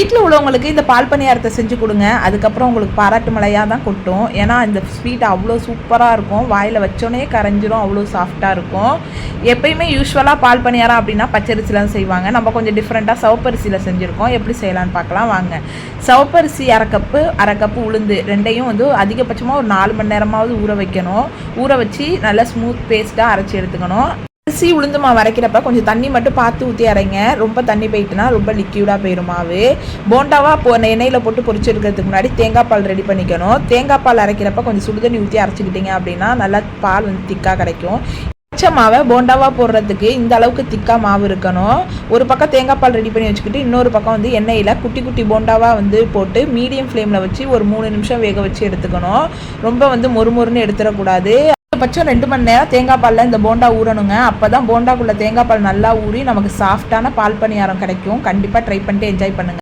வீட்டில் உள்ளவங்களுக்கு இந்த பால் பணியாரத்தை செஞ்சு கொடுங்க. அதுக்கப்புறம் உங்களுக்கு பாராட்டு மழையாக தான் கொட்டும். ஏன்னா இந்த ஸ்வீட் அவ்வளோ சூப்பராக இருக்கும், வாயில் வச்சோன்னே கரைஞ்சிரும், அவ்வளோ சாஃப்டாக இருக்கும். எப்பயுமே யூஸ்வலாக பால் பணியாரம் அப்படின்னா பச்சரிசியில் தான் செய்வாங்க. நம்ம கொஞ்சம் டிஃப்ரெண்ட்டாக சிவப்பரிசியில் செஞ்சுருக்கோம். எப்படி செய்யலான்னு பார்க்கலாம் வாங்க. சிவப்பரிசி அரை கப்பு உளுந்து ரெண்டையும் வந்து அதிகபட்சமாக ஒரு 4 மணி நேரமாவது ஊற வைக்கணும். ஊற வச்சு நல்லா ஸ்மூத் பேஸ்ட்டாக அரைச்சி எடுத்துக்கணும். அரிசி உளுந்து மாவு அரைக்கிறப்ப கொஞ்சம் தண்ணி மட்டும் பார்த்து ஊற்றி அரைங்க. ரொம்ப தண்ணி போயிட்டுனா ரொம்ப லிக்யூடாக போயிடும் மாவு. போண்டாவாக எண்ணெயில் போட்டு பொரிச்சு எடுக்கிறதுக்கு முன்னாடி தேங்காய் பால் ரெடி பண்ணிக்கணும். தேங்காய் பால் அரைக்கிறப்ப கொஞ்சம் சுடுதண்ணி ஊற்றி அரைச்சிக்கிட்டிங்க அப்படின்னா நல்லா பால் வந்து திக்காக கிடைக்கும். பச்சை மாவை போண்டாவாக போடுறதுக்கு இந்த அளவுக்கு திக்காக மாவு இருக்கணும். ஒரு பக்கம் தேங்காய் பால் ரெடி பண்ணி வச்சுக்கிட்டு இன்னொரு பக்கம் வந்து எண்ணெயில் குட்டி குட்டி போண்டாவாக வந்து போட்டு மீடியம் ஃப்ளேமில் வச்சு ஒரு 3 நிமிஷம் வேக வச்சு எடுத்துக்கணும். ரொம்ப வந்து மொறுமொறுன்னு எடுத்துடக்கூடாது. பட்சம் 2 மணி நேரம் தேங்காய் பாலில் இந்த போண்டா ஊறணுங்க. அப்போ தான் போண்டாக்குள்ளே தேங்காய் பால் நல்லா ஊறி நமக்கு சாஃப்டான பால் பணியாரம் கிடைக்கும். கண்டிப்பாக ட்ரை பண்ணிட்டு என்ஜாய் பண்ணுங்கள்.